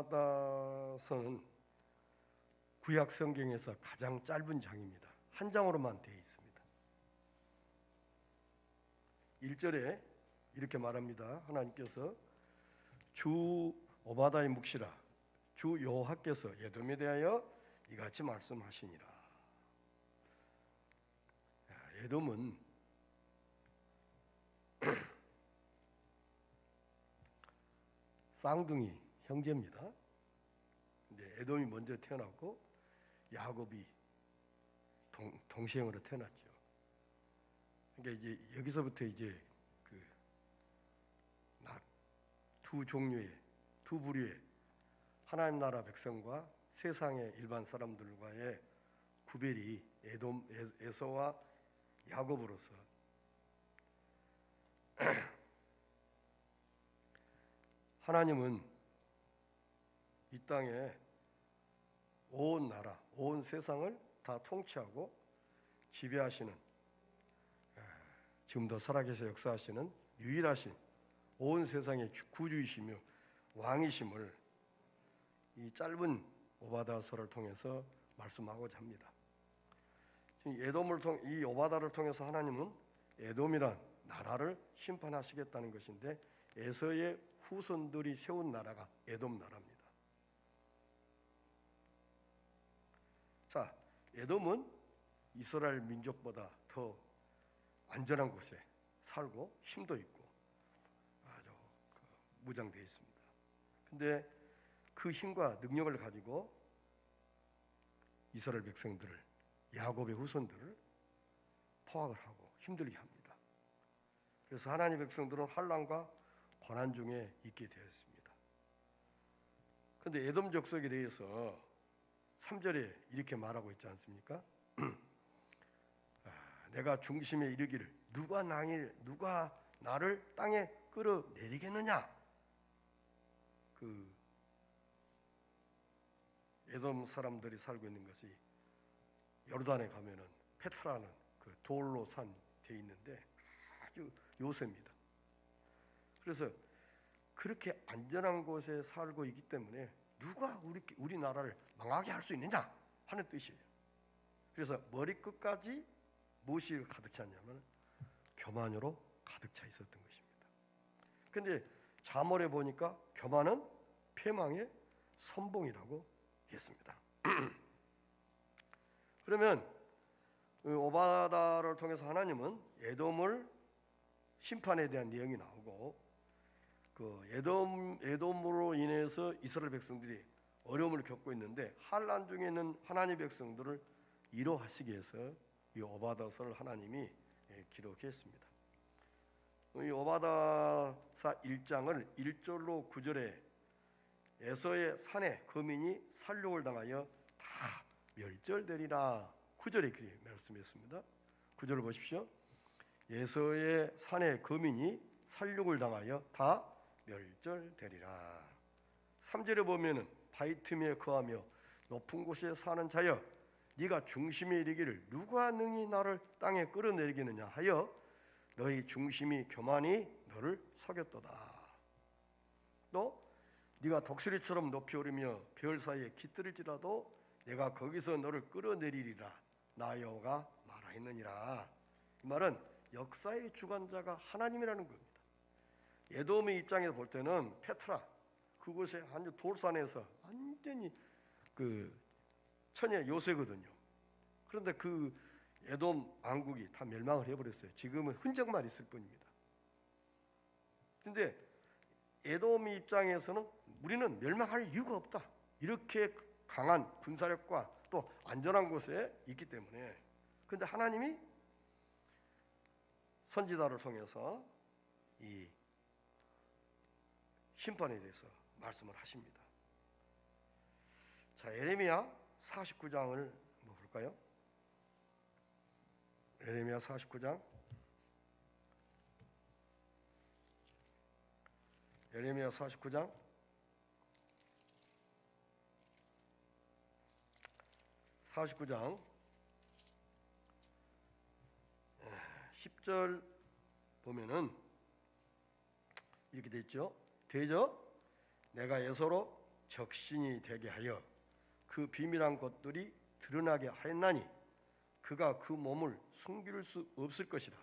오바다서는 구약 성경에서 가장 짧은 장입니다. 한 장으로만 되어 있습니다. 1절에 이렇게 말합니다. 하나님께서 주 오바다의 묵시라 주 여호와께서 에돔에 대하여 이같이 말씀하시니라. 에돔은 쌍둥이 형제입니다. 근데 에돔이 먼저 태어났고 야곱이 동생으로 태어났죠. 그러니까 이제 여기서부터 이제 두 종류의 두 부류의 하나님 나라 백성과 세상의 일반 사람들과의 구별이 에돔 에서와 야곱으로서 하나님은 이 땅에 온 나라, 온 세상을 다 통치하고 지배하시는, 지금도 살아계셔 역사하시는 유일하신 온 세상의 구주이시며 왕이심을 이 짧은 오바다서를 통해서 말씀하고자 합니다. 이 오바다를 통해서 하나님은 에돔이란 나라를 심판하시겠다는 것인데, 에서의 후손들이 세운 나라가 에돔 나라입니다. 자, 에돔은 이스라엘 민족보다 더 안전한 곳에 살고 힘도 있고 아주 무장되어 있습니다. 근데 그 힘과 능력을 가지고 이스라엘 백성들을, 야곱의 후손들을 포악을 하고 힘들게 합니다. 그래서 하나님의 백성들은 환난과 고난 중에 있게 되었습니다. 그런데 에돔 족속에 대해서 3절에 이렇게 말하고 있지 않습니까? 내가 중심에 이르기를 누가 나를 땅에 끌어내리겠느냐? 에돔 사람들이 살고 있는 것이 요르단에 가면은 페트라는 그 돌로 산 데 있는데 아주 요새입니다. 그래서 그렇게 안전한 곳에 살고 있기 때문에 누가 우리 나라를 망하게 할 수 있느냐 하는 뜻이에요. 그래서 머리끝까지 무엇이 가득 찼냐면 교만으로 가득 차 있었던 것입니다. 그런데 자몰에 보니까 교만은 패망의 선봉이라고 했습니다. 그러면 오바다를 통해서 하나님은 에돔을 심판에 대한 내용이 나오고, 그 에돔으로 인해서 이스라엘 백성들이 어려움을 겪고 있는데 환난 중에 있는 하나님의 백성들을 위로하시기 위해서 이 오바다서를 하나님이 기록했습니다. 이 오바다사 1장을 1절로 9절에 에서의 산에 거민이 살육을 당하여 다 멸절되리라 9절에 그렇게 말씀했습니다. 9절을 보십시오. 에서의 산에 거민이 살육을 당하여 다 멸절되리라. 3절에 보면은 바이틈에 거하며 높은 곳에 사는 자여 네가 중심에 이르기를 누가 능히 나를 땅에 끌어내리겠느냐 하여 너희 중심이 교만이 너를 속였도다. 또 네가 독수리처럼 높이 오르며 별 사이에 깃들일지라도 내가 거기서 너를 끌어내리리라 나 여호와가 말하였느니라. 이 말은 역사의 주관자가 하나님이라는 겁니다. 에돔의 입장에서 볼 때는 페트라 그곳에 완전 돌산에서 완전히 그 천의 요새거든요. 그런데 그 에돔 왕국이 다 멸망을 해버렸어요. 지금은 흔적만 있을 뿐입니다. 그런데 에돔의 입장에서는 우리는 멸망할 이유가 없다. 이렇게 강한 군사력과 또 안전한 곳에 있기 때문에. 그런데 하나님이 선지자를 통해서 이 심판에 대해서 말씀을 하십니다. 자, 예레미야 49장을 한번 볼까요? 예레미야 49장. 예레미야 49장 49장 10절 보면은 이렇게 돼 있죠. 대저 내가 에서로 적신이 되게 하여 그 비밀한 것들이 드러나게 하였나니 그가 그 몸을 숨길 수 없을 것이라.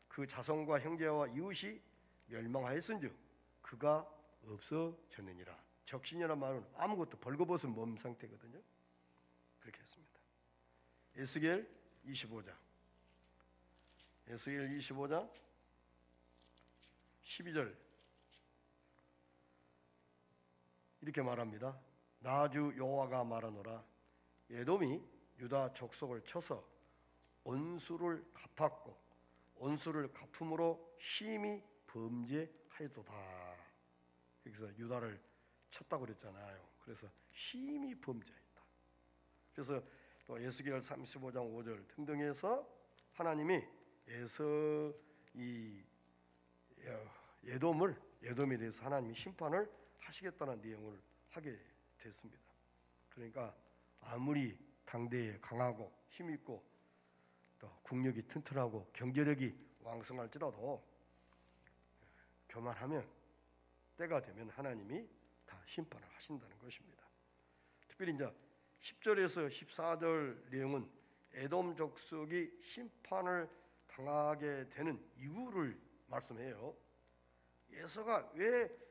그 자손과 형제와 이웃이 멸망하였은즉 그가 없어졌느니라. 적신이라는 말은 아무것도 벌거벗은 몸 상태거든요. 그렇게 했습니다. 에스겔 25장 12절 이렇게 말합니다. 나 주 여호와가 말하노라. 에돔이 유다 족속을 쳐서 온수를 갚았고 온수를 갚음으로 심히 범죄하였도다. 여기서 유다를 쳤다고 그랬잖아요. 그래서 심히 범죄했다. 그래서 또 에스겔 35장 5절 등등에서 하나님이 이 에돔에 대해서 하나님이 심판을 하시겠다는 내용을 하게 됐습니다. 그러니까 아무리 당대에 강하고 힘있고 또 국력이 튼튼하고 경제력이 왕성할지라도 교만하면 때가 되면 하나님이 다 심판을 하신다는 것입니다. 특별히 이제 10절에서 14절 내용은 에돔 족속이 심판을 당하게 되는 이유를 말씀해요. 예서가 왜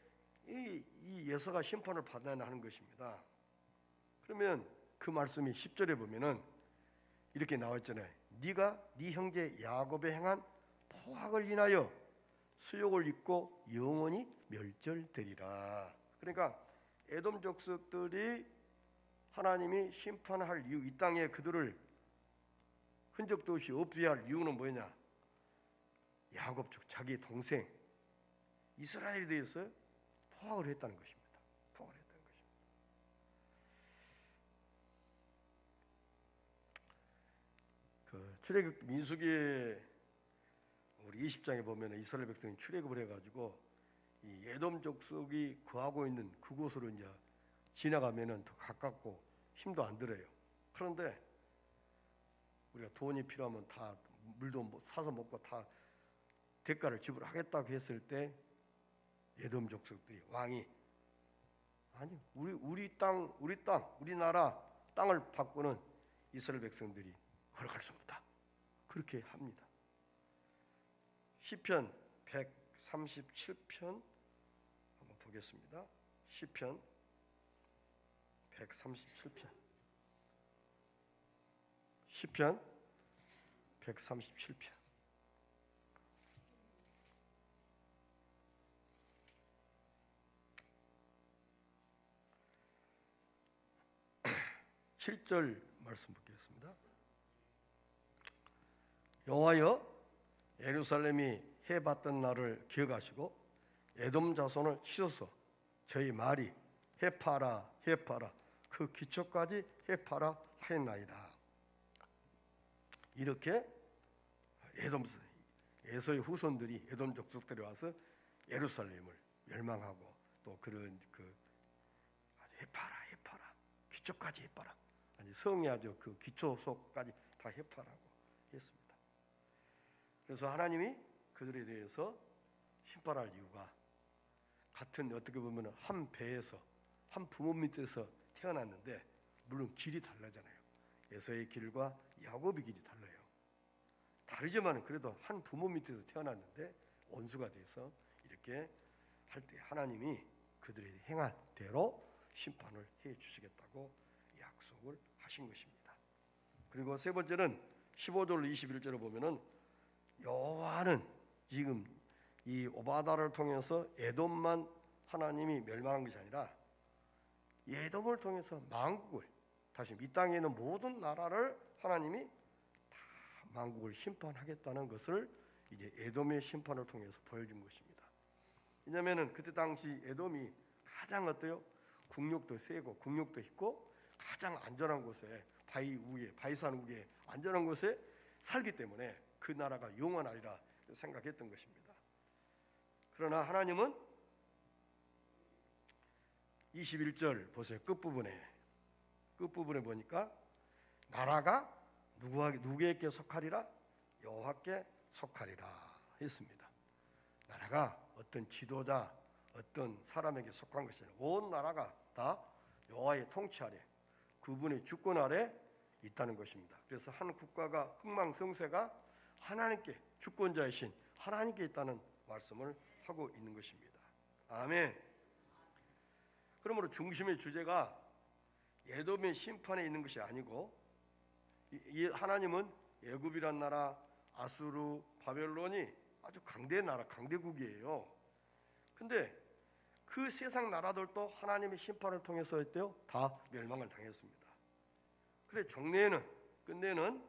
이 예서가 심판을 받아야 하는 것입니다. 그러면 그 말씀이 10절에 보면은 이렇게 나와 있잖아요. 네가 네 형제 야곱에 행한 포악을 인하여 수욕을 입고 영원히 멸절되리라. 그러니까 에돔 족속들이 하나님이 심판할 이유, 이 땅에 그들을 흔적도 없이 없애야 할 이유는 뭐냐? 야곱 족 자기 동생 이스라엘에 대해서 포악을 했다는 것입니다. 포악을 했다는 것입니다. 그 출애굽 민수기에 우리 20장에 보면 이스라엘 백성이 출애굽을 해가지고 이 에돔 족속이 거하고 있는 그곳으로 이제 지나가면은 더 가깝고 힘도 안 들어요. 그런데 우리가 돈이 필요하면 다 물도 사서 먹고 다 대가를 지불하겠다고 했을 때 에돔 족속들이 왕이 아니 우리나라 땅을 바꾸는 이스라엘 백성들이 허락할 수 없다. 그렇게 합니다. 시편 137편 한번 보겠습니다. 시편 137편. 시편 137편. (7절) 말씀 보겠습니다. 여호와여 예루살렘이 해봤던 날을 기억하시고 에돔 자손을 치소서. 저희 말이 해파라 해파라 그 기초까지 해파라 하였나이다. 이렇게 에서의 후손들이 에돔 족속들이 와서 예루살렘을 멸망하고 또 그런 해파라 기초까지 해파라. 아니 성이 아주 그 기초 속까지 다 해파라고 했습니다. 그래서 하나님이 그들에 대해서 심판할 이유가 같은 어떻게 보면 한 배에서 한 부모 밑에서 태어났는데 물론 길이 다르잖아요. 에서의 길과 야곱의 길이 달라요. 다르지만 그래도 한 부모 밑에서 태어났는데 원수가 돼서 이렇게 할 때 하나님이 그들이 행한 대로 심판을 해 주시겠다고 약속을 하신 것입니다. 그리고 세 번째는 15절 21절을 보면은 여호와는 지금 이 오바다를 통해서 에돔만 하나님이 멸망한 것이 아니라 에돔을 통해서 만국을 다시 이 땅에 있는 모든 나라를 하나님이 다 만국을 심판하겠다는 것을 이제 에돔의 심판을 통해서 보여준 것입니다. 왜냐하면은 그때 당시 에돔이 가장 어때요? 국력도 세고 국력도 있고 가장 안전한 곳에 바이산 우에 안전한 곳에 살기 때문에 그 나라가 영원하리라 생각했던 것입니다. 그러나 하나님은 21절 보세요. 끝부분에 보니까 나라가 누구에게 속하리라? 여호와께 속하리라 했습니다. 나라가 어떤 지도자, 어떤 사람에게 속한 것이 아니라 온 나라가 다 여호와의 통치 아래, 그분의 주권 아래 있다는 것입니다. 그래서 한 국가가 흥망성쇠가 하나님께, 주권자이신 하나님께 있다는 말씀을 하고 있는 것입니다. 아멘. 그러므로 중심의 주제가 에돔의 심판에 있는 것이 아니고, 이 하나님은 애굽이란 나라, 아수르, 바벨론이 아주 강대 나라, 강대국이에요. 근데 그 세상 나라들도 하나님의 심판을 통해서 했대요, 다 멸망을 당했습니다. 그래 끝내는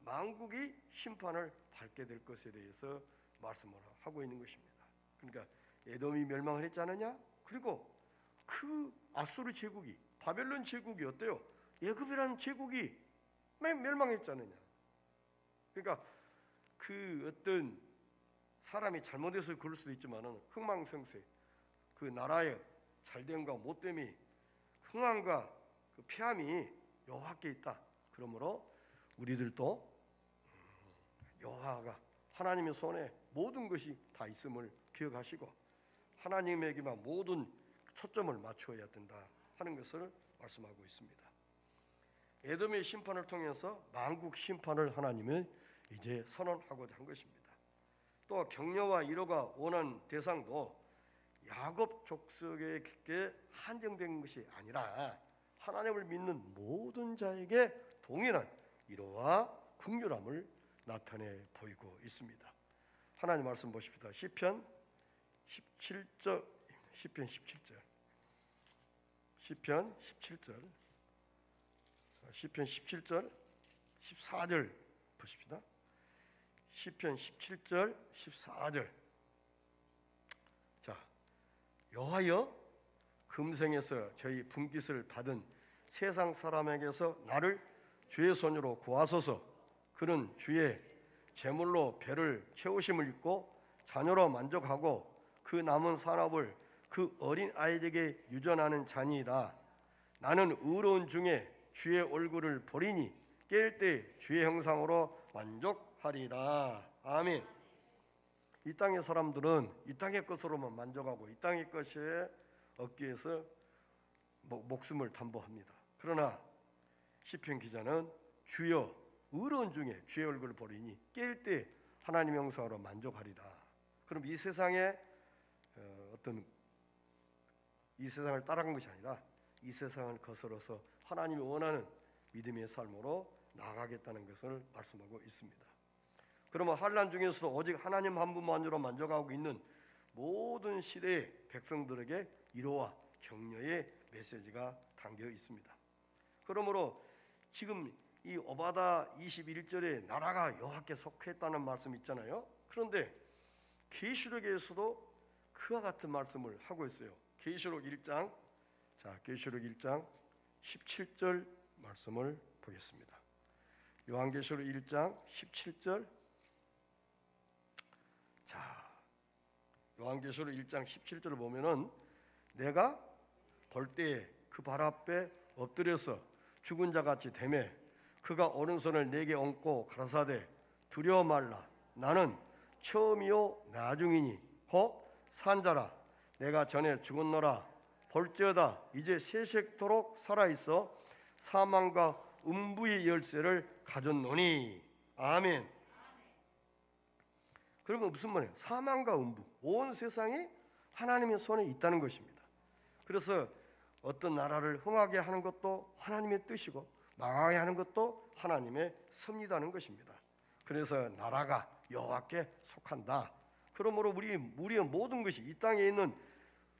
만국이 심판을 받게 될 것에 대해서 말씀을 하고 있는 것입니다. 그러니까 에돔이 멸망을 했지 않느냐? 그리고 그 아수르 제국이, 바벨론 제국이 어때요? 애굽이라는 제국이 멸망했지 않느냐? 그러니까 그 어떤 사람이 잘못해서 그럴 수도 있지만은 흥망성쇠, 그 나라의 잘됨과 못됨이, 흥함과 그 패함이 여호와께 있다. 그러므로 우리들도 여호와가 하나님의 손에 모든 것이 다 있음을 기억하시고 하나님에게만 모든 초점을 맞추어야 된다 하는 것을 말씀하고 있습니다. 에돔의 심판을 통해서 만국 심판을 하나님은 이제 선언하고자 한 것입니다. 또 격려와 위로가 원한 대상도 야곱 족속에게 한정된 것이 아니라 하나님을 믿는 모든 자에게 동일한 위로와 긍휼함을 나타내 보이고 있습니다. 하나님 말씀 보십시다. 시편 17절, 시편 17절, 시편 17절, 시편 17절, 14절 보십시다. 시편 17절, 14절. 자, 여호와여, 금생에서 저희 분깃을 받은 세상 사람에게서 나를 주의 손으로 구하소서. 그는 주의 제물로 배를 채우심을 입고 자녀로 만족하고 그 남은 산업을 그 어린 아이에게 유전하는 자니이다. 나는 의로운 중에 주의 얼굴을 보리니 깰 때 주의 형상으로 만족하리라. 아멘. 이 땅의 사람들은 이 땅의 것으로만 만족하고 이 땅의 것에 얻기 위해서 목숨을 담보합니다. 그러나 시편 기자는 주여 의로운 중에 주의 얼굴을 보리니 깰 때 하나님의 형상으로 만족하리라. 그럼 이 세상에 이 세상을 따라간 것이 아니라 이 세상을 거스러서 하나님이 원하는 믿음의 삶으로 나아가겠다는 것을 말씀하고 있습니다. 그러면 환난 중에서도 오직 하나님 한 분만으로 만족하고 있는 모든 시대의 백성들에게 위로와 격려의 메시지가 담겨 있습니다. 그러므로 지금 이 오바다 21절에 나라가 여호와께 속했다는 말씀 있잖아요. 그런데 계시록에서도 그와 같은 말씀을 하고 있어요. 계시록 1장, 자, 계시록 1장 17절 말씀을 보겠습니다. 요한계시록 1장 17절. 자, 요한계시록 1장 17절을 보면은 내가 볼 때에 그 발 앞에 엎드려서 죽은 자 같이 되매 그가 오른손을 내게 얹고 가라사대 두려워 말라. 나는 처음이요 나중이니 혹 산자라. 내가 전에 죽었노라. 볼지어다 이제 세sek토록 살아있어 사망과 음부의 열쇠를 가졌노니. 아멘. 그러면 무슨 말이에요? 사망과 음부, 온 세상이 하나님의 손에 있다는 것입니다. 그래서 어떤 나라를 흥하게 하는 것도 하나님의 뜻이고 망하게 하는 것도 하나님의 섭리라는 것입니다. 그래서 나라가 여호와께 속한다. 그러므로 우리의 모든 것이, 이 땅에 있는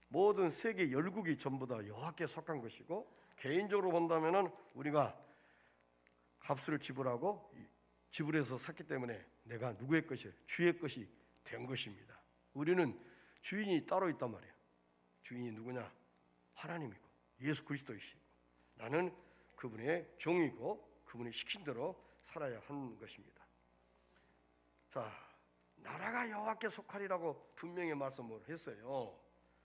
모든 세계 열국이 전부 다 여호와께 속한 것이고, 개인적으로 본다면은 우리가 값을 지불해서 샀기 때문에 내가 누구의 것이, 주의 것이 된 것입니다. 우리는 주인이 따로 있단 말이에요. 주인이 누구냐? 하나님이고 예수 그리스도이시고 나는 그분의 종이고 그분이 시킨 대로 살아야 하는 것입니다. 자, 나라가 여호와께 속하리라고 분명히 말씀을 했어요.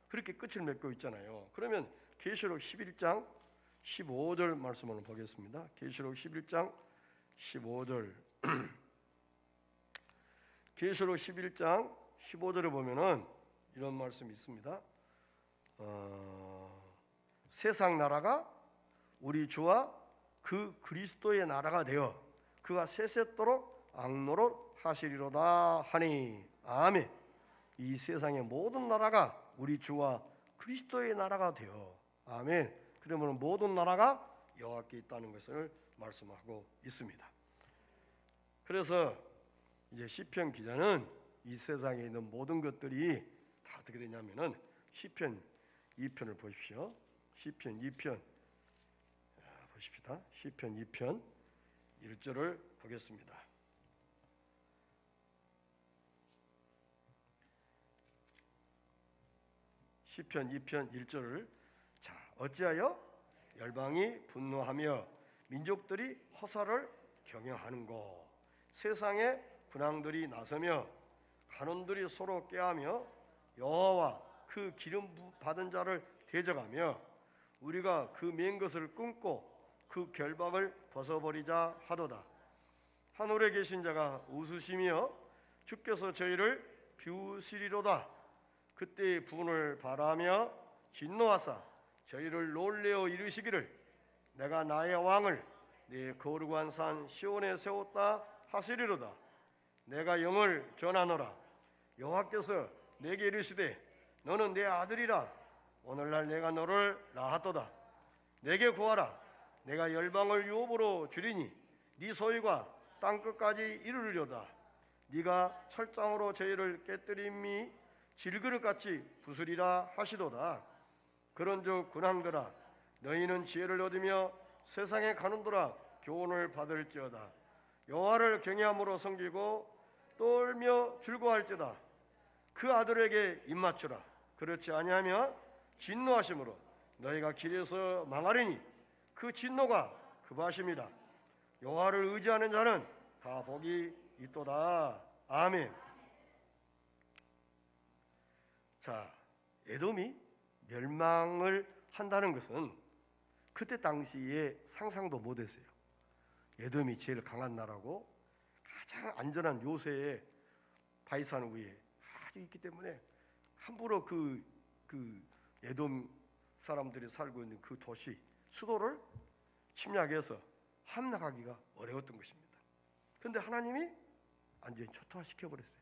그렇게 끝을 맺고 있잖아요. 그러면 계시록 11장 15절 말씀을 보겠습니다. 계시록 11장 15절. 계시록 11장 15절에 보면은 이런 말씀이 있습니다. 세상 나라가 우리 주와 그 그리스도의 나라가 되어 그가 세세토록 악노릇 하시리로다 하니. 아멘. 이 세상의 모든 나라가 우리 주와 그리스도의 나라가 되어, 아멘. 그러면 모든 나라가 여호와께 있다는 것을 말씀하고 있습니다. 그래서 이제 시편 기자는 이 세상에 있는 모든 것들이 다 어떻게 되냐면은 시편 2편을 보십시오. 시편 2편 보십시다. 시편 2편 1절을 보겠습니다. 시편 2편 1절을 자, 어찌하여 열방이 분노하며 민족들이 허사를 경영하는고. 세상에 군왕들이 나서며 간원들이 서로 꾀하며 여호와와 그 기름 받은 자를 대적하며 우리가 그 맨 것을 끊고 그 결박을 벗어버리자 하도다. 하늘에 계신 자가 웃으시며 주께서 저희를 비우시리로다. 그때의 분을 바라며 진노하사 저희를 놀래어 이르시기를 내가 나의 왕을 네 거룩한 산 시온에 세웠다 하시리로다. 내가 영을 전하노라. 여호와께서 내게 이르시되 너는 내 아들이라. 오늘날 내가 너를 낳았도다. 내게 구하라. 내가 열방을 유업으로 주리니 네 소유가 땅끝까지 이르리로다. 네가 철장으로 저희를 깨뜨림이 질그릇같이 부수리라 하시도다. 그런즉 군왕들아 너희는 지혜를 얻으며 세상에 가는도라 교훈을 받을지어다. 여호와를 경외함으로 섬기고 떨며 즐거워할지어다. 그 아들에게 입맞추라. 그렇지 아니하면 진노하심으로 너희가 길에서 망하리니 그 진노가 급하심이라. 여호와를 의지하는 자는 다 복이 있도다. 아멘. 자, 에돔이 멸망을 한다는 것은 그때 당시에 상상도 못했어요. 에돔이 제일 강한 나라고 가장 안전한 요새에 바이산 위에 아주 있기 때문에 함부로 그 에돔 사람들이 살고 있는 그 도시 수도를 침략해서 함락하기가 어려웠던 것입니다. 그런데 하나님이 완전히 초토화시켜 버렸어요.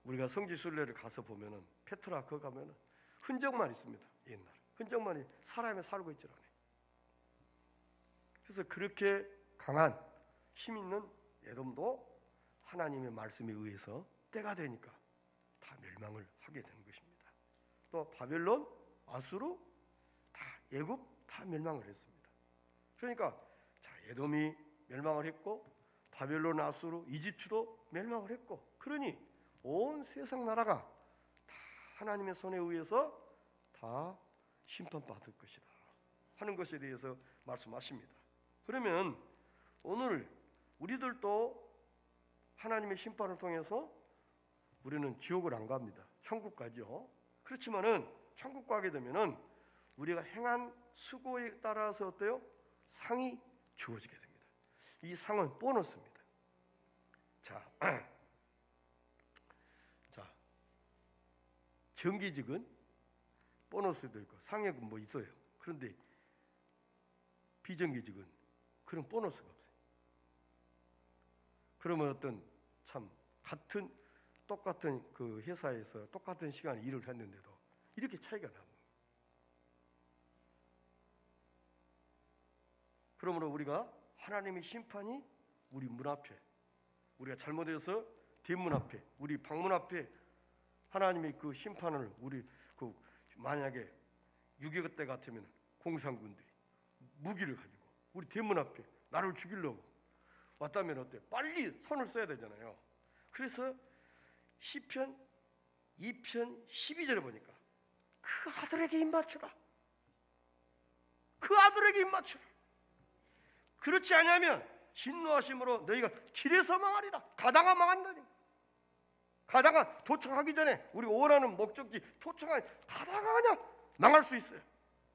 우리가 성지순례를 가서 보면은 페트라 거 가면은 흔적만 있습니다. 옛날 흔적만이 사람이 살고 있질 않아요. 그래서 그렇게 강한 힘 있는 에돔도 하나님의 말씀에 의해서 때가 되니까 다 멸망을 하게 되는 것입니다. 또 바벨론, 아수르, 다 애굽 다 멸망을 했습니다. 그러니까 자, 에돔이 멸망을 했고 바벨론, 아수르, 이집트도 멸망을 했고, 그러니 온 세상 나라가 다 하나님의 손에 의해서 다 심판받을 것이다 하는 것에 대해서 말씀하십니다. 그러면 오늘 우리들도 하나님의 심판을 통해서 우리는 지옥을 안 갑니다. 천국 가죠. 그렇지만은 천국 가게 되면은 우리가 행한 수고에 따라서 어때요? 상이 주어지게 됩니다. 이 상은 보너스입니다. 자, 정기직은 보너스도 있고 상여금 뭐 있어요. 그런데 비정기직은 그런 보너스가 없어요. 그러면 어떤 참 똑같은 그 회사에서 똑같은 시간에 일을 했는데도 이렇게 차이가 나는 거예요. 그러므로 우리가 하나님의 심판이 우리 문 앞에, 우리가 잘못해서 뒷문 앞에, 우리 방문 앞에 하나님의 그 심판을 우리 그 만약에 6.25 때 같으면 공산군들이 무기를 가지고 우리 대문 앞에 나를 죽이려고 왔다면 어때? 빨리 손을 써야 되잖아요. 그래서 시편 2편 12절에 보니까 그 아들에게 입맞추라. 그 아들에게 입맞추라. 그렇지 않으면 진노하심으로 너희가 길에서 망하리라. 가다가 망한다니. 가다가 도착하기 전에 우리 원하는 목적지 도착하기 가다가 그냥 망할 수 있어요.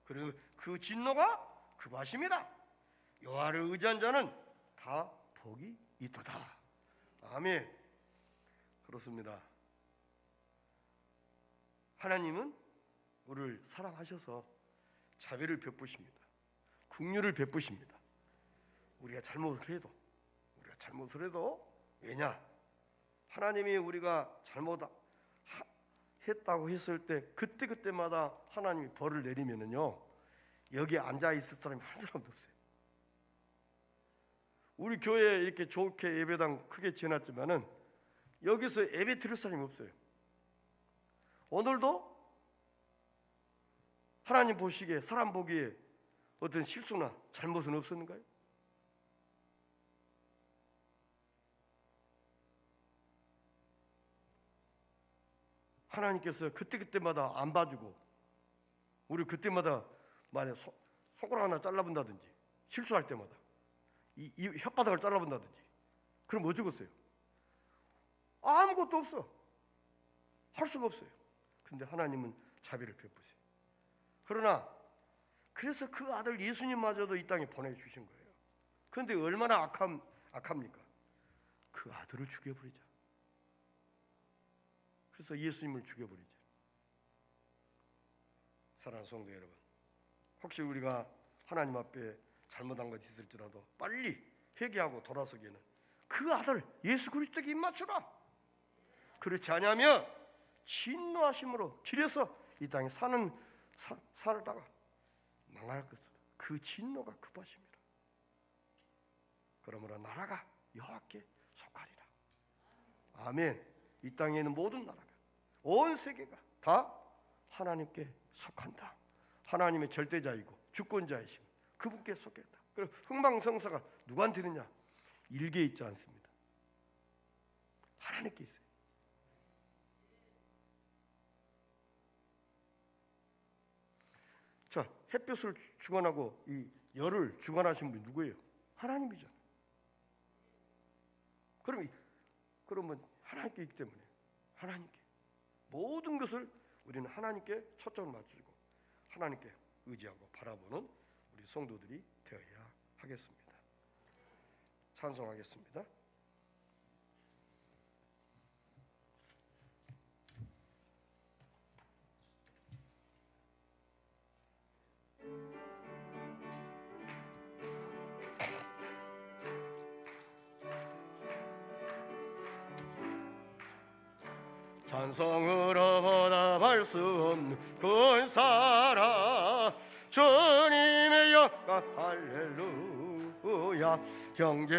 그리고 그 진노가 급하심이다. 여호와를 의지한 자는 다 복이 있도다. 아멘. 그렇습니다. 하나님은 우리를 사랑하셔서 자비를 베푸십니다. 긍휼을 베푸십니다. 우리가 잘못을 해도 왜냐? 하나님이 우리가 잘못했다고 했을 때 그때마다 하나님이 벌을 내리면은요, 여기에 앉아 있을 사람이 한 사람도 없어요. 우리 교회에 이렇게 좋게 예배당 크게 지어놨지만은 여기서 예배 드릴 사람이 없어요. 오늘도 하나님 보시기에, 사람 보기에 어떤 실수나 잘못은 없었는가요? 하나님께서 그때마다 안 봐주고, 우리 그때마다 만약 손가락 하나 잘라본다든지, 실수할 때마다 이 혓바닥을 잘라본다든지, 그럼 뭐 죽었어요? 아무것도 없어. 할 수가 없어요. 근데 하나님은 자비를 베푸세요. 그러나 그래서 그 아들 예수님마저도 이 땅에 보내주신 거예요. 그런데 얼마나 악합니까? 그 아들을 죽여버리자. 그래서 예수님을 죽여버리자. 사랑하는 성도 여러분, 혹시 우리가 하나님 앞에 잘못한 것 있을지라도 빨리 회개하고 돌아서기에는 그 아들 예수 그리스도에게 입맞추라. 그렇지 않으면 진노하심으로 길에서 이 땅에 살다가 망할 것이다. 그 진노가 급하십니다. 그러므로 나라가 여호와께 속하리라. 아멘. 이 땅에 있는 모든 나라가, 온 세계가 다 하나님께 속한다. 하나님의 절대자이고 주권자이신 그분께 속했다. 그리고 흥망성쇠가 누구한테 있느냐? 일개에 있지 않습니다. 하나님께 있어요. 자, 햇볕을 주관하고 이 열을 주관하신 분이 누구예요? 하나님이죠. 그러면 하나님께 있기 때문에 하나님께 모든 것을 우리는 하나님께 초점을 맞추고 하나님께 의지하고 바라보는 우리 성도들이 되어야 하겠습니다. 찬송하겠습니다. 찬송으로 보답할 수 없는 그 사랑 주님의 영광 할렐루야. 형제